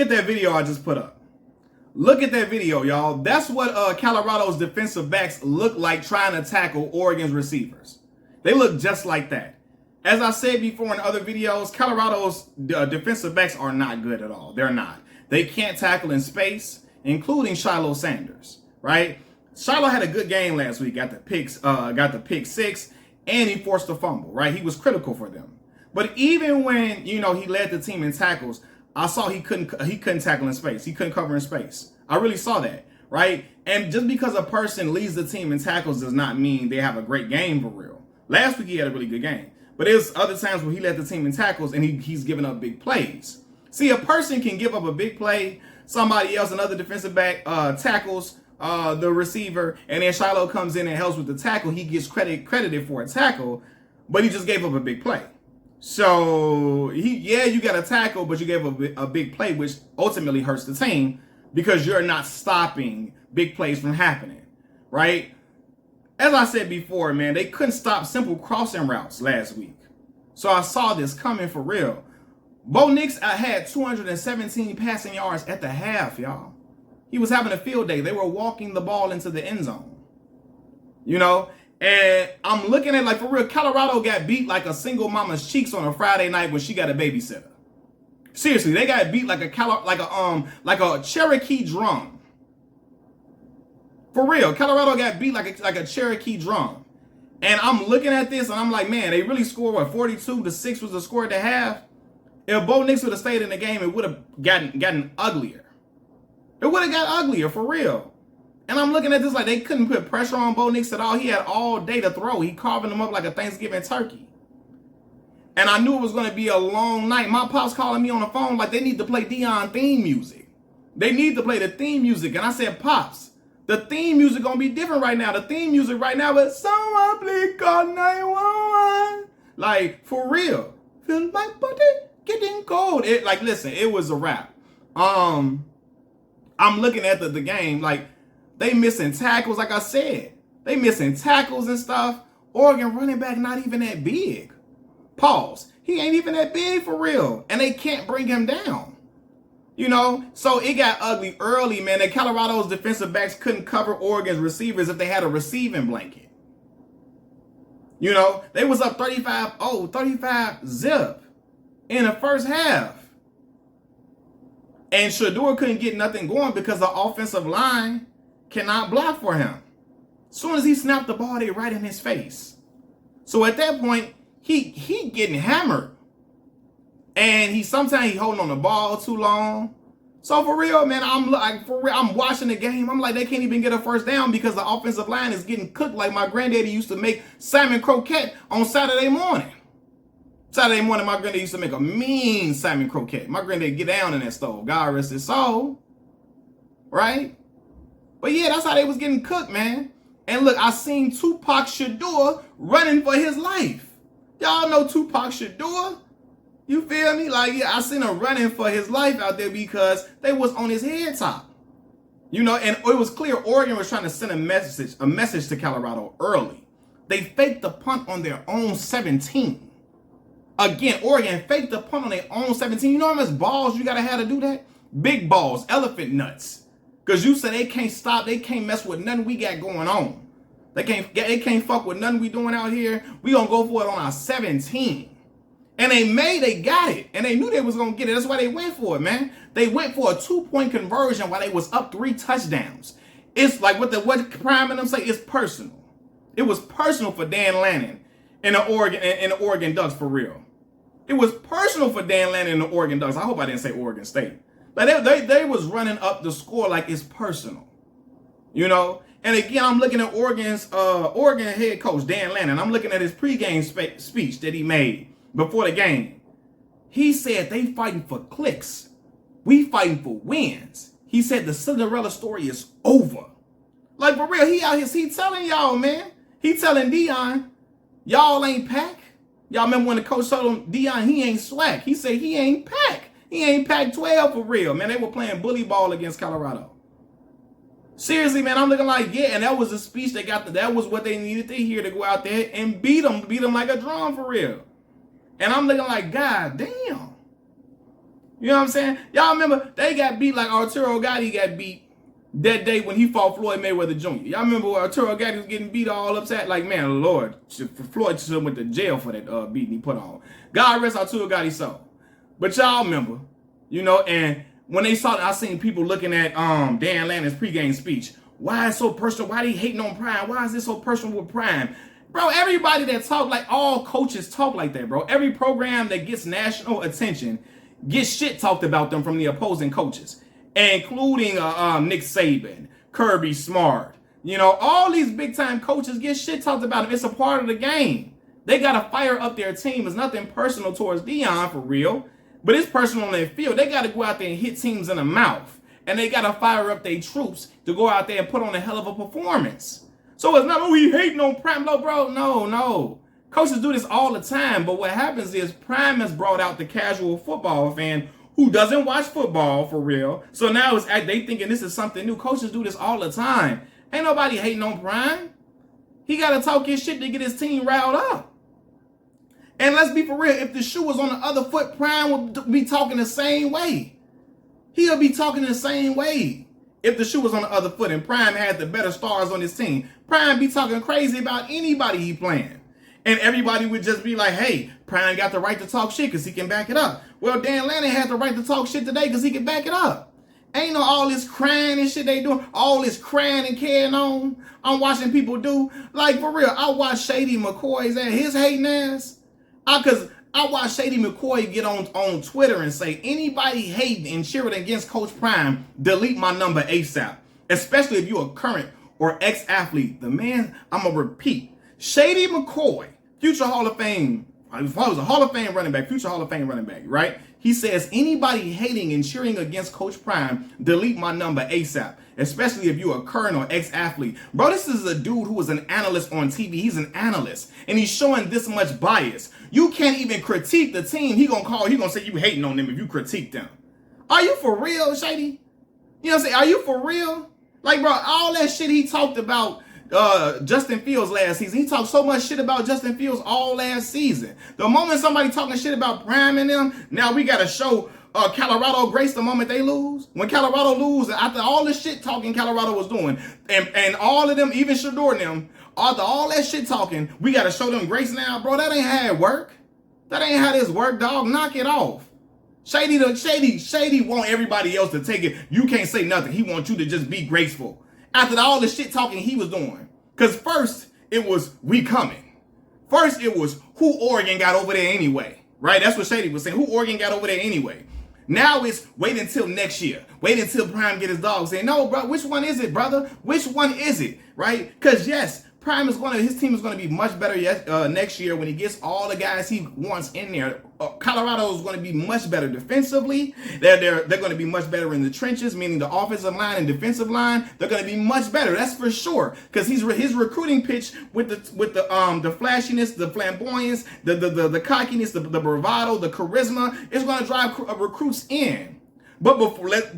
at that video I just put up. Look at that video, y'all. That's what Colorado's defensive backs look like trying to tackle Oregon's receivers. They look just like that. As I said before in other videos, Colorado's defensive backs are not good at all. They're not. They can't tackle in space, including Shiloh Sanders, right? Shiloh had a good game last week. Got the pick six, and he forced a fumble, right? He was critical for them. But even when, he led the team in tackles, I saw he couldn't tackle in space. He couldn't cover in space. I really saw that, right? And just because a person leads the team in tackles does not mean they have a great game for real. Last week he had a really good game. But there's other times where he led the team in tackles and he's giving up big plays. See, a person can give up a big play, somebody else, another defensive back, tackles the receiver, and then Shiloh comes in and helps with the tackle. He gets credited for a tackle, but he just gave up a big play. So, you got a tackle, but you gave a big play, which ultimately hurts the team because you're not stopping big plays from happening, right? As I said before, man, they couldn't stop simple crossing routes last week. So I saw this coming for real. Bo Nix had 217 passing yards at the half, y'all. He was having a field day. They were walking the ball into the end zone. And I'm looking at, for real, Colorado got beat like a single mama's cheeks on a Friday night when she got a babysitter. Seriously, they got beat like a Cherokee drum. For real, Colorado got beat like a Cherokee drum. And I'm looking at this and I'm like, man, they really scored 42-6 was the score at the half. If Bo Nix would have stayed in the game, it would have gotten uglier. It would have got uglier, for real. And I'm looking at this like they couldn't put pressure on Bo Nix at all. He had all day to throw. He carving them up like a Thanksgiving turkey. And I knew it was going to be a long night. My pop's calling me on the phone like they need to play Deion theme music. They need to play the theme music. And I said, Pops, the theme music going to be different right now. The theme music right now is someone please call 911. Like, for real. Feel my body getting cold. Listen, it was a wrap. I'm looking at the game, like, they missing tackles, like I said. They missing tackles and stuff. Oregon running back not even that big. Pause. He ain't even that big for real. And they can't bring him down. So it got ugly early, man. And Colorado's defensive backs couldn't cover Oregon's receivers if they had a receiving blanket. They was up 35-zip in the first half. And Shedeur couldn't get nothing going because the offensive line cannot block for him. As soon as he snapped the ball, they right in his face. So at that point, he getting hammered. And sometimes he holding on the ball too long. So for real, man, I'm watching the game. I'm like, they can't even get a first down because the offensive line is getting cooked like my granddaddy used to make salmon croquette on Saturday morning. Saturday morning, my granddad used to make a mean salmon croquette. My granddad get down in that stove. God rest his soul. Right? But yeah, that's how they was getting cooked, man. And look, I seen Tupac Shedeur running for his life. Y'all know Tupac Shedeur? You feel me? I seen him running for his life out there because they was on his head top. And it was clear Oregon was trying to send a message to Colorado early. They faked the punt on their own 17. Again, Oregon faked the punt on their own 17. You know how much balls you got to have to do that? Big balls, elephant nuts. Because you said they can't stop, they can't mess with nothing we got going on. They can't fuck with nothing we doing out here. We going to go for it on our 17. And they got it. And they knew they was going to get it. That's why they went for it, man. They went for a 2-point conversion while they was up 3 touchdowns. It's like what Prime and them say, it's personal. It was personal for Dan Lanning and the Oregon Ducks, for real. It was personal for Dan Lanning and the Oregon Ducks. I hope I didn't say Oregon State. But they was running up the score like it's personal. And again, I'm looking at Oregon head coach, Dan Lanning. I'm looking at his pregame speech that he made before the game. He said they fighting for clicks. We fighting for wins. He said the Cinderella story is over. Like, for real, he out here, he telling y'all, man. He telling Deion, y'all ain't pack. Y'all remember when the coach told him, Deion, he ain't swag. He said he ain't pack. He ain't Pac-12 for real, man. They were playing bully ball against Colorado. Seriously, man, I'm looking like, yeah, and that was the speech that was what they needed to hear to go out there and beat them like a drum for real. And I'm looking like, God damn. You know what I'm saying? Y'all remember they got beat like Arturo Gatti got beat that day when he fought Floyd Mayweather Jr. Y'all remember when Arturo Gatti was getting beat all upset? Like, man, Lord, Floyd should have went to jail for that beating he put on. God rest Arturo Gatti's soul. But y'all remember, you know, and when they saw it, I seen people looking at Dan Lanning's pregame speech. Why is it so personal? Why they hating on Prime? Why is this so personal with Prime? Bro, everybody that talk like all coaches talk like that, bro. Every program that gets national attention gets shit talked about them from the opposing coaches, including Nick Saban, Kirby Smart. You know, all these big time coaches get shit talked about them. It's a part of the game. They got to fire up their team. It's nothing personal towards Deion for real, but it's personal on their field. They got to go out there and hit teams in the mouth, and they got to fire up their troops to go out there and put on a hell of a performance. So it's not, oh, he hating on Prime. No, bro, no. Coaches do this all the time, but what happens is Prime has brought out the casual football fan who doesn't watch football for real. So now they thinking this is something new. Coaches do this all the time. Ain't nobody hating on Prime. He got to talk his shit to get his team riled up. And let's be for real, if the shoe was on the other foot, Prime would be talking the same way. He'll be talking the same way. If the shoe was on the other foot and Prime had the better stars on his team, Prime be talking crazy about anybody he playing. And everybody would just be like, hey, Prime got the right to talk shit because he can back it up. Well, Dan Lanning had the right to talk shit today because he can back it up. Ain't no all this crying and shit they doing, all this crying and carrying on. I'm watching people do. Like, for real, I watch Shady McCoy's ass, his hating ass. Because I watched Shady McCoy get on Twitter and say, anybody hating and cheering against Coach Prime, delete my number ASAP. Especially if you're a current or ex-athlete. The man, I'm going to repeat, Shady McCoy, future Hall of Fame, if I was a Hall of Fame running back, future Hall of Fame running back, right? He says, anybody hating and cheering against Coach Prime, delete my number ASAP. Especially if you're a current or ex-athlete. Bro, this is a dude who was an analyst on TV. He's an analyst. And he's showing this much bias. You can't even critique the team. He gonna say you hating on them if you critique them. Are you for real, Shady? You know what I'm saying? Are you for real? Like, bro, all that shit he talked about Justin Fields last season. He talked so much shit about Justin Fields all last season. The moment somebody talking shit about Prime and them, now we got to show Colorado grace the moment they lose. When Colorado lose, after all the shit talking Colorado was doing, and all of them, even Shador and them, after all that shit talking, we got to show them grace now. Bro, that ain't how it work. That ain't how this work, dog. Knock it off. Shady want everybody else to take it. You can't say nothing. He wants you to just be graceful. After all the shit talking he was doing. Because first, it was, we coming. First, it was, who Oregon got over there anyway? Right? That's what Shady was saying. Who Oregon got over there anyway? Now it's wait until next year. Wait until Prime get his dog. Saying, no, bro, which one is it, brother? Which one is it? Right? Because, yes, his team is going to be much better next year when he gets all the guys he wants in there. Colorado is going to be much better defensively. They're going to be much better in the trenches, meaning the offensive line and defensive line. They're going to be much better. That's for sure. Because his recruiting pitch with the flashiness, the flamboyance, the cockiness, the bravado, the charisma is going to drive recruits in. But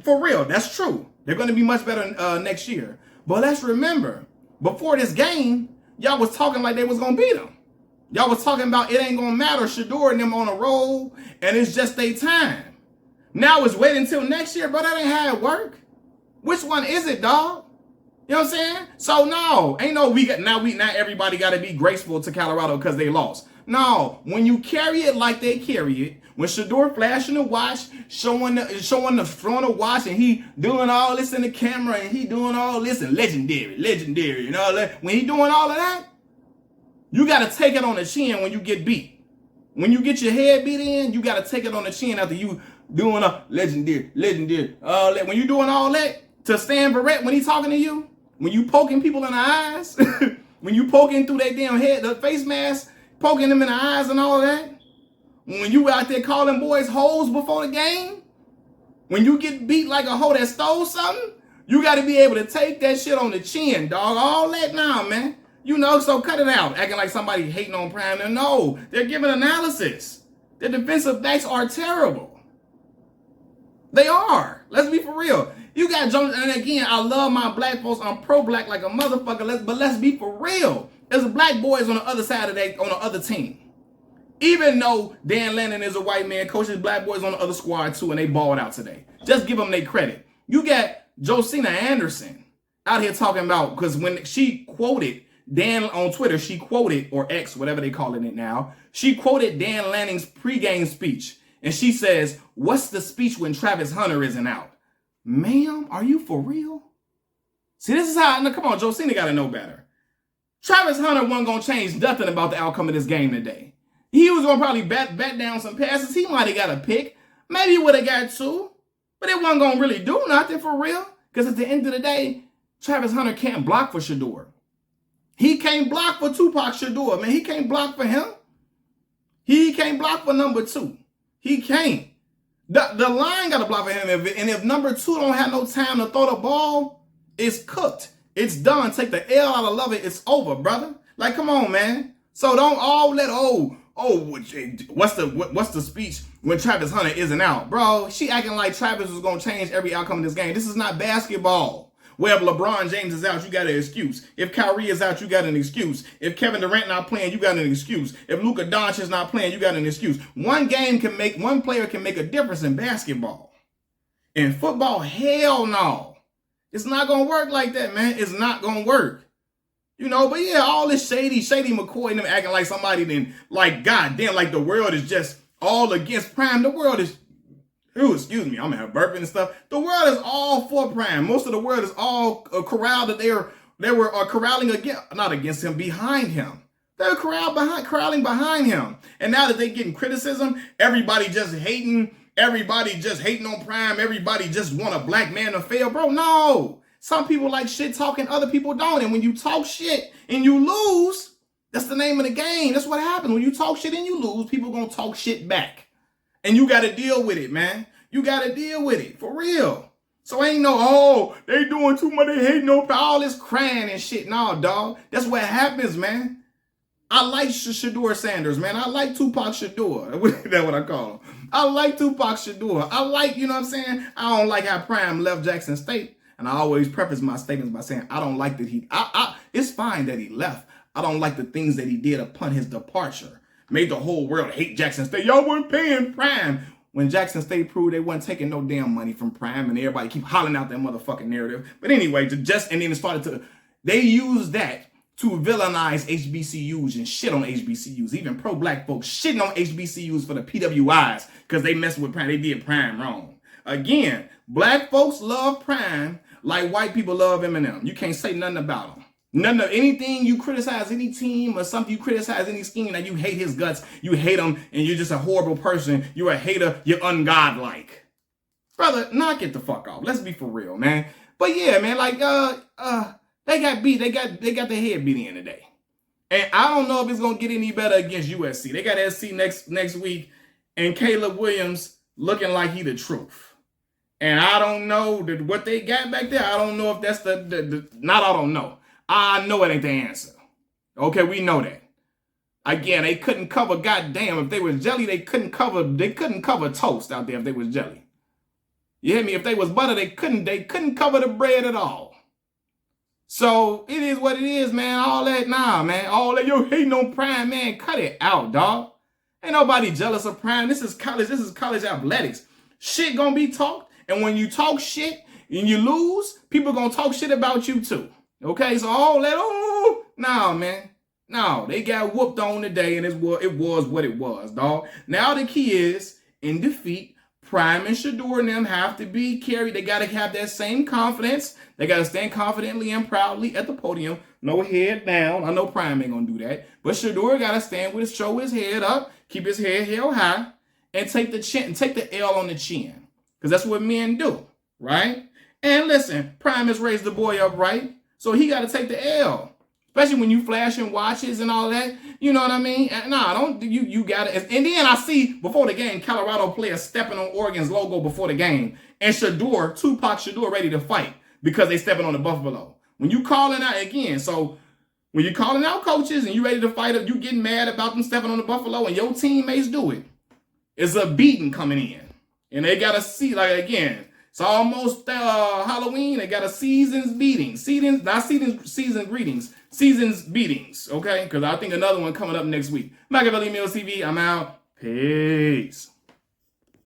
for real, that's true. They're going to be much better next year. But let's remember, before this game, y'all was talking like they was going to beat them. Y'all was talking about it ain't going to matter. Shador and them on a roll, and it's just their time. Now it's waiting until next year, bro. That ain't how it work. Which one is it, dog? You know what I'm saying? So, no. Ain't no not everybody got to be graceful to Colorado because they lost. No. When you carry it like they carry it, when Shador flashing the watch, showing the front of watch, and he doing all this in the camera, and he doing all this and legendary, and all that. When he doing all of that, you got to take it on the chin when you get beat. When you get your head beat in, you got to take it on the chin after you doing a legendary, all that. When you doing all that to Stan Verrett when he talking to you, when you poking people in the eyes, when you poking through their damn head, the face mask, poking them in the eyes and all of that. When you out there calling boys hoes before the game, when you get beat like a hoe that stole something, you got to be able to take that shit on the chin, dog. All that now, man. You know, so cut it out. Acting like somebody hating on Prime. No, they're giving analysis. Their defensive backs are terrible. They are. Let's be for real. You got Jones, and again, I love my black folks. I'm pro-black like a motherfucker. But let's be for real. There's black boys on the other side of that, on the other team. Even though Dan Lanning is a white man, coaches black boys on the other squad too, and they balled out today. Just give them their credit. You got Josina Anderson out here talking about, because when she quoted Dan on Twitter, she quoted, or X, whatever they calling it now, she quoted Dan Lanning's pregame speech. And she says, what's the speech when Travis Hunter isn't out? Ma'am, are you for real? See, this is how, no, come on, Josina got to know better. Travis Hunter wasn't going to change nothing about the outcome of this game today. He was going to probably bat down some passes. He might have got a pick. Maybe he would have got two. But it wasn't going to really do nothing for real. Because at the end of the day, Travis Hunter can't block for Shedeur. He can't block for Tupac Shadur, man. He can't block for him. He can't block for number 2. He can't. The line got to block for him. If number 2 don't have no time to throw the ball, it's cooked. It's done. Take the L out of love it. It's over, brother. Like, come on, man. So don't all let, what's the speech when Travis Hunter isn't out? Bro, she acting like Travis was going to change every outcome of this game. This is not basketball. Where if LeBron James is out, you got an excuse. If Kyrie is out, you got an excuse. If Kevin Durant not playing, you got an excuse. If Luka Doncic is not playing, you got an excuse. One player can make a difference in basketball. In football, hell no. It's not going to work like that, man. It's not going to work. You know, but yeah, all this Shady McCoy and them acting like somebody then, like, goddamn, like the world is just all against Prime. The world is, excuse me, I'm gonna have burping and stuff. The world is all for Prime. Most of the world is all corralled that they were corralling against him, behind him. They were corralling behind him. And now that they're getting criticism, everybody just hating on Prime. Everybody just want a black man to fail, bro. No. Some people like shit talking, other people don't. And when you talk shit and you lose, that's the name of the game. That's what happens. When you talk shit and you lose, people gonna talk shit back. And you got to deal with it, man. You got to deal with it, for real. So ain't no, they doing too much, they hating on all this crying and shit. No, dog. That's what happens, man. I like Shedeur Sanders, man. I like Tupac Shadur. That's what I call him. I like Tupac Shadur. I like, you know what I'm saying? I don't like how Prime left Jackson State. And I always preface my statements by saying, I don't like that it's fine that he left. I don't like the things that he did upon his departure. Made the whole world hate Jackson State. Y'all weren't paying Prime. When Jackson State proved they wasn't taking no damn money from Prime, and everybody keep hollering out that motherfucking narrative. But anyway, and then it started to, they used that to villainize HBCUs and shit on HBCUs. Even pro-black folks shitting on HBCUs for the PWIs because they messed with Prime. They did Prime wrong. Again, black folks love Prime like white people love Eminem. You can't say nothing about them. None of anything you criticize any team or something, you criticize any scheme that you hate his guts, you hate him, and you're just a horrible person. You're a hater. You're ungodlike. Brother, knock it the fuck off. Let's be for real, man. But yeah, man, like they got beat. They got their head beat in today. And I don't know if it's gonna get any better against USC. They got SC next week, and Caleb Williams looking like he the truth. And I don't know what they got back there. I don't know if that's I don't know. I know it ain't the answer. Okay, we know that. Again, they couldn't cover, goddamn, if they was jelly, they couldn't cover toast out there if they was jelly. You hear me? If they was butter, they couldn't cover the bread at all. So it is what it is, man. All that, nah, man. All that, yo, hating on Prime, man. Cut it out, dog. Ain't nobody jealous of Prime. This is college athletics. Shit gonna be talked. And when you talk shit and you lose, people gonna talk shit about you too. Okay, so all that, nah, man. No, they got whooped on today, and it was what it was, dog. Now the key is, in defeat, Prime and Shedeur and them have to be carried. They got to have that same confidence. They got to stand confidently and proudly at the podium. No head down. I know Prime ain't going to do that. But Shedeur got to stand show his head up, keep his head held high, and take the L on the chin. Because that's what men do, right? And listen, Prime has raised the boy up right, so he got to take the L. Especially when you flashing watches and all that. You know what I mean? Nah, you got it. And then I see before the game, Colorado players stepping on Oregon's logo before the game. And Tupac Shadur ready to fight because they stepping on the Buffalo. When you calling out again, so when you calling out coaches and you ready to fight, you getting mad about them stepping on the Buffalo and your teammates do it, it's a beating coming in. And they got to see, like, again, It's almost Halloween. They got a season's beating. Season greetings. Season's beatings. Okay? Because I think another one coming up next week. Machiavelli Meals TV. I'm out. Peace.